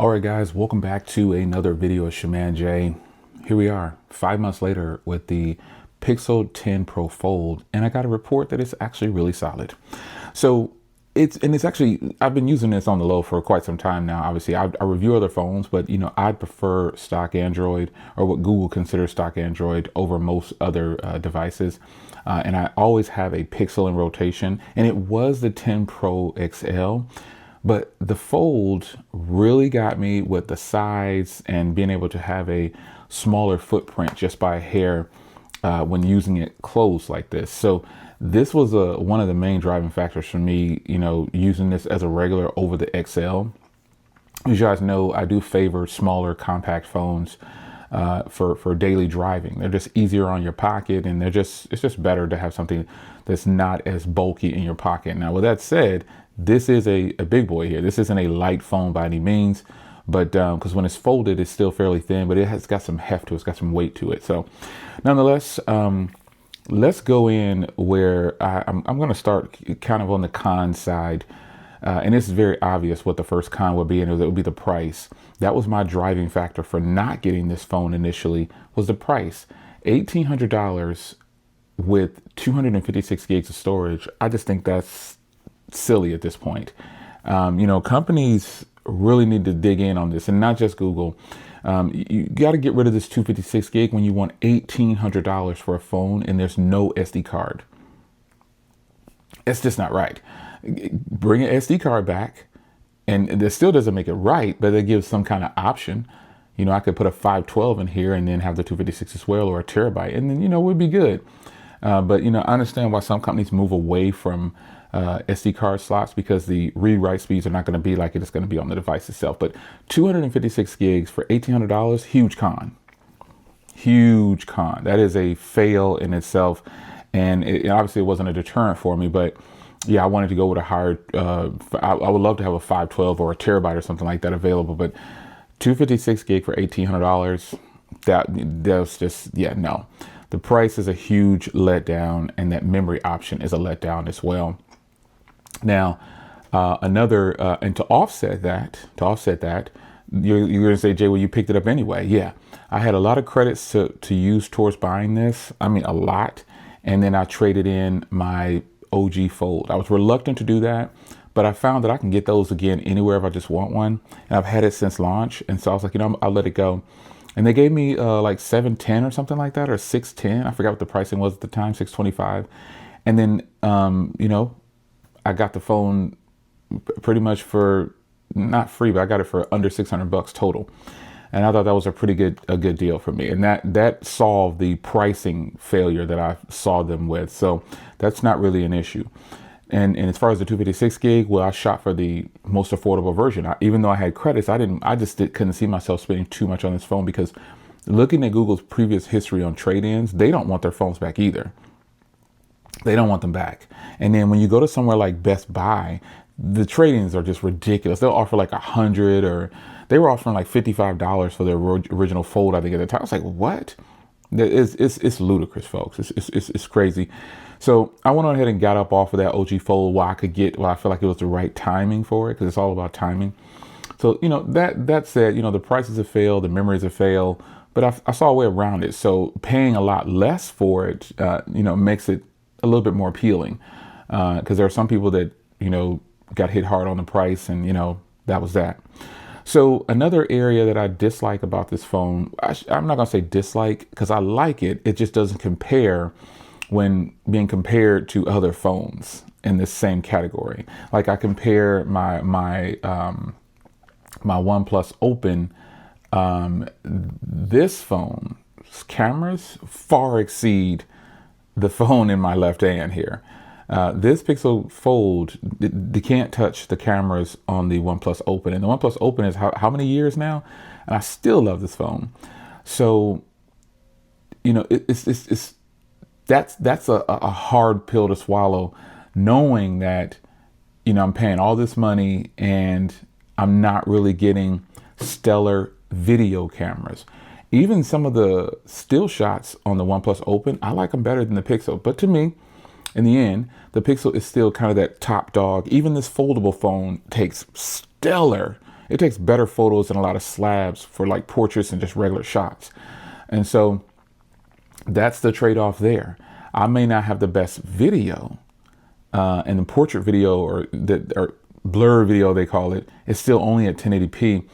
All right, guys, welcome back to another video of Shaman J. Here we are 5 months later with the Pixel 10 Pro Fold, and I got a report that it's actually really solid. So it's actually, I've been using this on the low for quite some time now. Obviously, I review other phones, but I prefer stock Android, or what Google considers stock Android, over most other devices. And I always have a Pixel in rotation, and it was the 10 Pro XL. But the Fold really got me with the size and being able to have a smaller footprint just by a hair when using it close like this. So this was one of the main driving factors for me, using this as a regular over the XL. As you guys know, I do favor smaller compact phones for daily driving. They're just easier on your pocket, and it's just better to have something that's not as bulky in your pocket. Now, with that said, this is a big boy here. This isn't a light phone by any means, but because when it's folded, it's still fairly thin, but it has got some heft to it. It's got some weight to it. So nonetheless, let's go in where I'm going to start kind of on the con side. And it's very obvious what the first con would be, and it would be the price. That was my driving factor for not getting this phone initially, was the price. $1,800 with 256 gigs of storage. I just think that's silly at this point. Companies really need to dig in on this, and not just Google. You got to get rid of this 256 gig when you want $1,800 for a phone and there's no SD card. It's just not right. Bring an SD card back, and this still doesn't make it right, but it gives some kind of option. I could put a 512 in here and then have the 256 as well, or a terabyte, and then, it would be good. But I understand why some companies move away from SD card slots, because the read-write speeds are not going to be like it's going to be on the device itself. But 256 gigs for $1,800, huge con. Huge con. That is a fail in itself. And obviously it wasn't a deterrent for me, but yeah, I wanted to go with a higher, I would love to have a 512 or a terabyte or something like that available, but 256 gig for $1,800, that was just, yeah, no. The price is a huge letdown, and that memory option is a letdown as well. Now, and to offset that, you're going to say, Jay, well, you picked it up anyway. Yeah, I had a lot of credits to use towards buying this. I mean, a lot. And then I traded in my OG Fold. I was reluctant to do that, but I found that I can get those again anywhere if I just want one. And I've had it since launch. And so I was like, I'll let it go. And they gave me like $710 or something like that, or $610. I forgot what the pricing was at the time, $625. And then, I got the phone pretty much for, not free, but I got it for under $600 total. And I thought that was a good deal for me. And that solved the pricing failure that I saw them with. So that's not really an issue. And as far as the 256 gig, well, I shot for the most affordable version. Even though I had credits, couldn't see myself spending too much on this phone, because looking at Google's previous history on trade-ins, they don't want their phones back either. They don't want them back. And then when you go to somewhere like Best Buy, the trade-ins are just ridiculous. They'll offer like $100, or they were offering like $55 for their original Fold, I think, at the time. I was like, what? It's ludicrous, folks. It's crazy. So I went on ahead and got up off of that OG Fold while I feel like it was the right timing for it, because it's all about timing. So, that said, the prices have failed, the memories have failed, but I saw a way around it. So paying a lot less for it, makes it a little bit more appealing, because there are some people that, got hit hard on the price, and, that was that. So another area that I dislike about this phone, I'm not going to say dislike, because I like it. It just doesn't compare when being compared to other phones in this same category. Like, I compare my OnePlus Open, this phone's cameras far exceed the phone in my left hand here. This Pixel Fold, they can't touch the cameras on the OnePlus Open. And the OnePlus Open is how many years now? And I still love this phone. So, that's a hard pill to swallow, knowing that, I'm paying all this money and I'm not really getting stellar video cameras. Even some of the still shots on the OnePlus Open, I like them better than the Pixel. But to me, in the end, the Pixel is still kind of that top dog. Even this foldable phone takes stellar It takes better photos than a lot of slabs for like portraits and just regular shots. And so that's the trade-off there. I may not have the best video, and the portrait video or blur video, they call it, is still only at 1080p.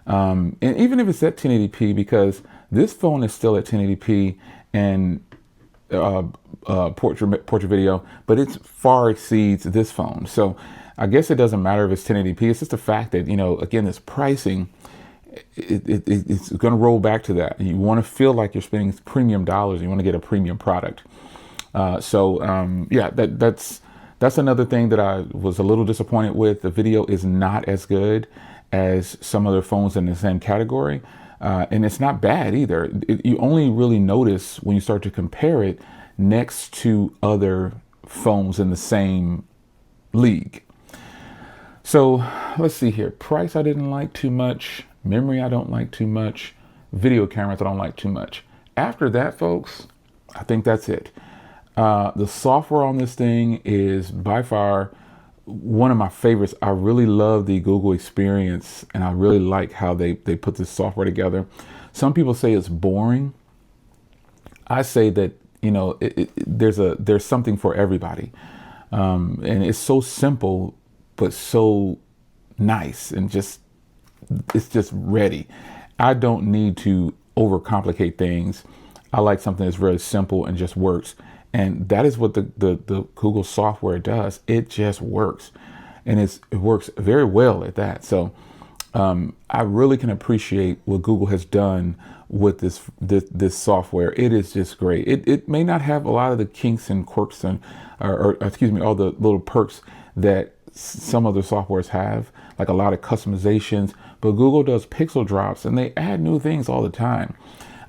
And even if it's at 1080p, because this phone is still at 1080p and portrait video, but it far exceeds this phone. So I guess it doesn't matter if it's 1080p. It's just the fact that, again, this pricing, it's going to roll back to that. You want to feel like you're spending premium dollars. You want to get a premium product. Yeah, that's another thing that I was a little disappointed with. The video is not as good as some other phones in the same category. And it's not bad either. You only really notice when you start to compare it next to other phones in the same league. So let's see here. Price I didn't like too much. Memory I don't like too much. Video cameras I don't like too much. After that, folks, I think that's it. The software on this thing is by far one of my favorites. I really love the Google experience, and I really like how they put this software together. Some people say it's boring. I say that, there's something for everybody. And it's so simple, but so nice, and it's just ready. I don't need to overcomplicate things. I like something that's very simple and just works. And that is what the Google software does. It just works, and it works very well at that. So I really can appreciate what Google has done with this software. It is just great. It may not have a lot of the kinks and quirks or excuse me, all the little perks that some other softwares have, like a lot of customizations, but Google does pixel drops and they add new things all the time.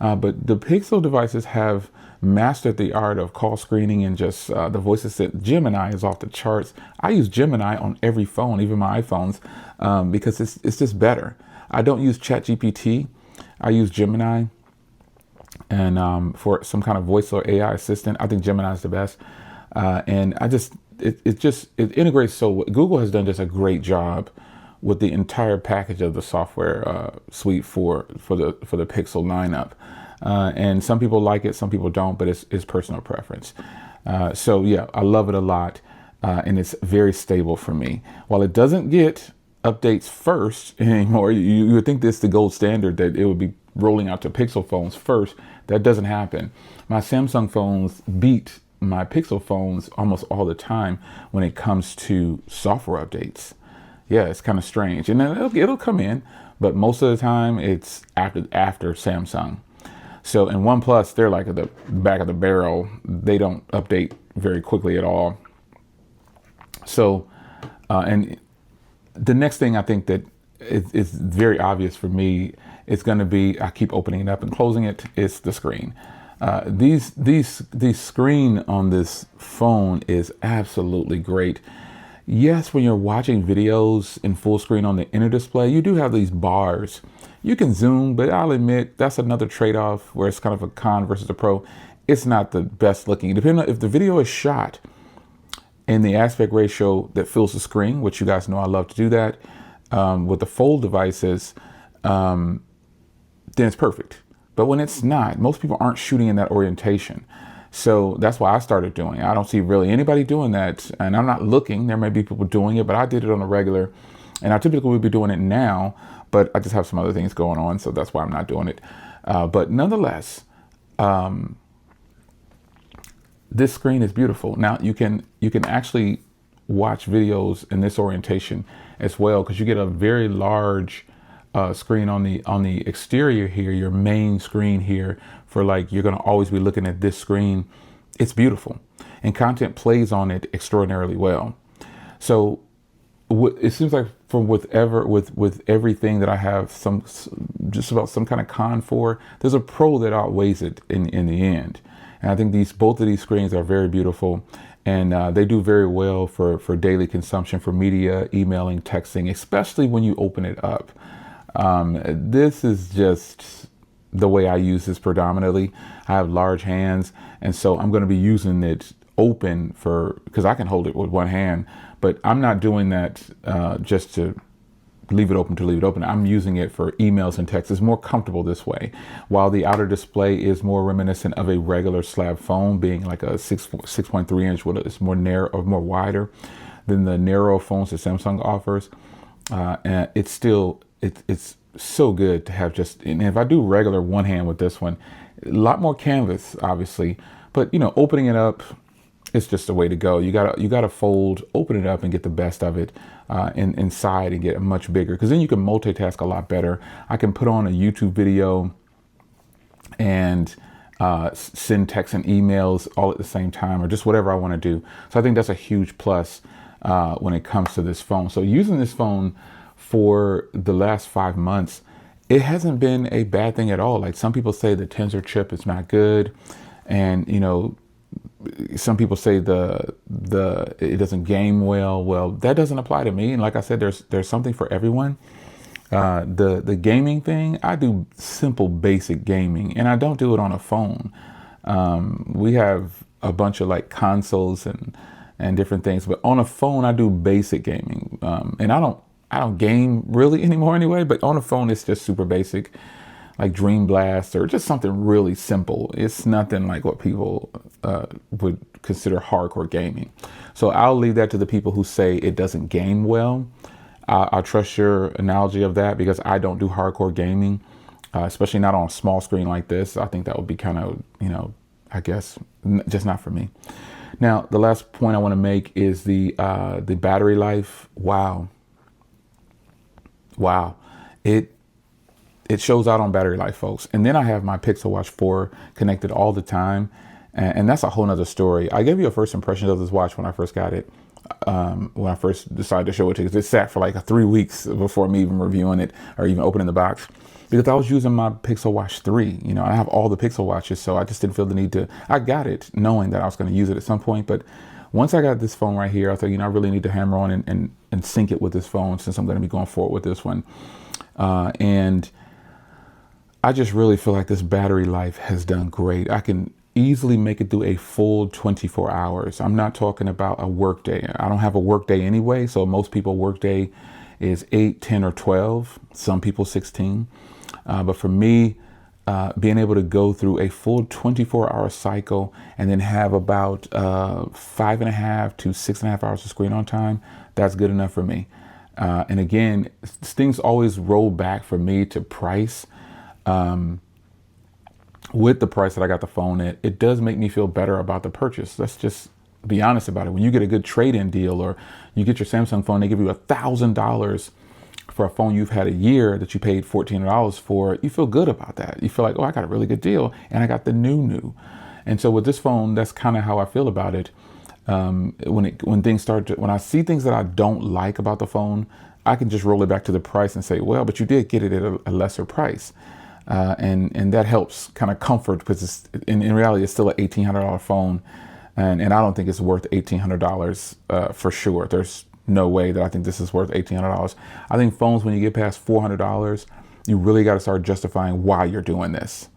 But the Pixel devices have mastered the art of call screening and just the voice assistant. Gemini is off the charts. I use Gemini on every phone, even my iPhones, because it's just better. I don't use ChatGPT. I use Gemini, and for some kind of voice or AI assistant, I think Gemini is the best. And it integrates so well. Google has done just a great job with the entire package of the software suite for the Pixel lineup. And some people like it, some people don't, but it's personal preference. So yeah, I love it a lot. And it's very stable for me. While it doesn't get updates first anymore, you would think this is the gold standard, that it would be rolling out to Pixel phones first. That doesn't happen. My Samsung phones beat my Pixel phones almost all the time when it comes to software updates. Yeah, it's kind of strange. And then it'll come in, but most of the time it's after Samsung. So in OnePlus, they're like at the back of the barrel. They don't update very quickly at all. So, and the next thing I think that is very obvious for me, it's going to be, I keep opening it up and closing it, it's the screen. These screen on this phone is absolutely great. Yes, when you're watching videos in full screen on the inner display, you do have these bars. You can zoom, but I'll admit that's another trade-off where it's kind of a con versus a pro. It's not the best looking. Depending on if the video is shot in the aspect ratio that fills the screen, which you guys know I love to do that, with the fold devices, then it's perfect. But when it's not, most people aren't shooting in that orientation. So that's why I started doing it. I don't see really anybody doing that, and I'm not looking. There may be people doing it, but I did it on a regular, and I typically would be doing it now, but I just have some other things going on, so that's why I'm not doing it. But nonetheless, this screen is beautiful. Now you can actually watch videos in this orientation as well, because you get a very large screen on the exterior here, your main screen here, for like, you're going to always be looking at this screen. It's beautiful, and content plays on it extraordinarily well. So it seems like with everything that I have just about some kind of con for, there's a pro that outweighs it in the end. And I think both of these screens are very beautiful, and they do very well for daily consumption, for media, emailing, texting, especially when you open it up. This is just the way I use this predominantly. I have large hands, and so I'm going to be using it open because I can hold it with one hand, but I'm not doing that just to leave it open to leave it open. I'm using it for emails and texts. It's more comfortable this way. While the outer display is more reminiscent of a regular slab phone, being like a 6.3 inch, it's more narrow or more wider than the narrow phones that Samsung offers. And it's still, it's so good to have just, and if I do regular one hand with this one, a lot more canvas, obviously, but opening it up, it's just the way to go. You gotta fold, open it up, and get the best of it inside, and get it much bigger. Because then you can multitask a lot better. I can put on a YouTube video and send texts and emails all at the same time, or just whatever I want to do. So I think that's a huge plus when it comes to this phone. So using this phone for the last 5 months, it hasn't been a bad thing at all. Like some people say the Tensor chip is not good, and some people say it doesn't game well. Well, that doesn't apply to me. And like I said, there's something for everyone. The gaming thing, I do simple, basic gaming, and I don't do it on a phone. We have a bunch of like consoles and different things, but on a phone, I do basic gaming. And I don't game really anymore anyway, but on a phone, it's just super basic, like Dream Blast or just something really simple. It's nothing like what people would consider hardcore gaming. So I'll leave that to the people who say it doesn't game well. I'll trust your analogy of that, because I don't do hardcore gaming, especially not on a small screen like this. I think that would be kind of, I guess, just not for me. Now, the last point I want to make is the battery life. Wow. It shows out on battery life, folks. And then I have my Pixel Watch 4 connected all the time. And that's a whole nother story. I gave you a first impression of this watch when I first got it. When I first decided to show it to you, because it sat for like 3 weeks before me even reviewing it or even opening the box, because I was using my Pixel Watch 3. I have all the Pixel Watches, so I just didn't feel the need to. I got it knowing that I was going to use it at some point, but once I got this phone right here, I thought, I really need to hammer on and sync it with this phone, since I'm going to be going forward with this one. And I just really feel like this battery life has done great. I can easily make it through a full 24 hours. I'm not talking about a work day. I don't have a work day anyway. So most people work day is 8, 10, or 12. Some people 16. But for me, being able to go through a full 24-hour cycle and then have about 5.5 to 6.5 hours of screen on time, that's good enough for me. And again, things always roll back for me to price. With the price that I got the phone at, it does make me feel better about the purchase. Let's just be honest about it. When you get a good trade-in deal, or you get your Samsung phone, they give you $1,000 for a phone you've had a year that you paid $1,400 for, you feel good about that. You feel like, oh, I got a really good deal, and I got the new. And so with this phone, that's kind of how I feel about it. When I see things that I don't like about the phone, I can just roll it back to the price and say, well, but you did get it at a lesser price. And that helps kind of comfort, because in reality, it's still an $1,800 phone. And I don't think it's worth $1,800 for sure. There's no way that I think this is worth $1,800. I think phones, when you get past $400, you really got to start justifying why you're doing this.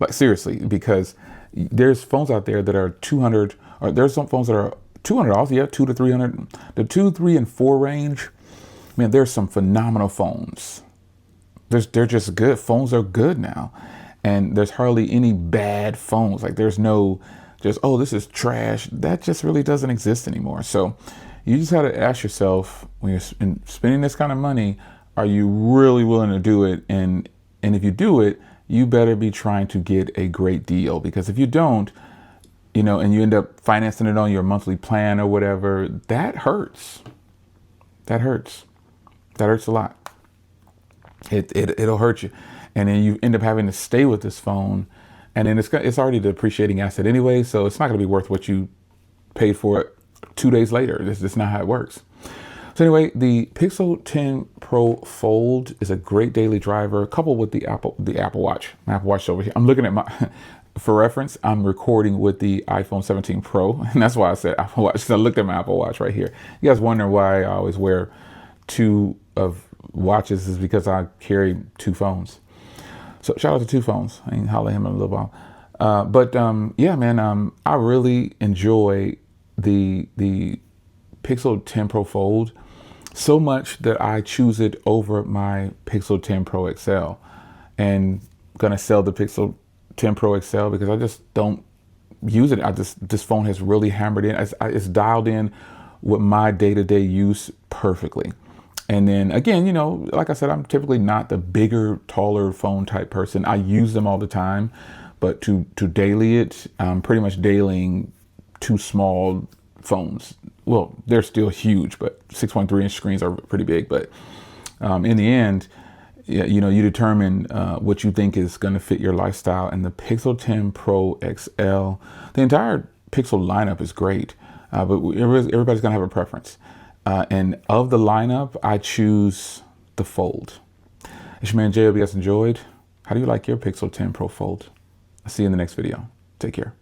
Like seriously, because there's phones out there that are 200, or there's some phones that are $200, yeah, 2 to 300. The 2, 3, and 4 range, man, there's some phenomenal phones. They're just good. Phones are good now. And there's hardly any bad phones. Like there's no just, oh, this is trash. That just really doesn't exist anymore. So you just have to ask yourself, when you're spending this kind of money, are you really willing to do it? And if you do it, you better be trying to get a great deal, because if you don't, and you end up financing it on your monthly plan or whatever, that hurts. That hurts a lot. It'll hurt you. And then you end up having to stay with this phone, and then it's already a depreciating asset anyway, so it's not going to be worth what you paid for it 2 days later. This is not how it works. So anyway, the Pixel 10 Pro Fold is a great daily driver, coupled with the Apple Watch. My Apple Watch over here. I'm looking at for reference, I'm recording with the iPhone 17 Pro, and that's why I said Apple Watch. So I looked at my Apple Watch right here. You guys wondering why I always wear two of watches, is because I carry 2 phones. So shout out to 2 phones. I ain't holler at him in a little while. But yeah, man, I really enjoy the Pixel 10 Pro Fold. So much that I choose it over my Pixel 10 Pro XL, and gonna sell the Pixel 10 Pro XL because I just don't use it. This phone has really hammered in. It's dialed in with my day-to-day use perfectly. And then again, you know, like I said, I'm typically not the bigger, taller phone type person. I use them all the time, but to daily it, I'm pretty much dailying two small phones. Well, they're still huge, but 6.3-inch screens are pretty big. But in the end, yeah, you know, you determine what you think is going to fit your lifestyle. And the Pixel 10 Pro XL, the entire Pixel lineup is great, but everybody's going to have a preference. And of the lineup, I choose the Fold. It's your man Jay. Hope you guys enjoyed. How do you like your Pixel 10 Pro Fold? I'll see you in the next video. Take care.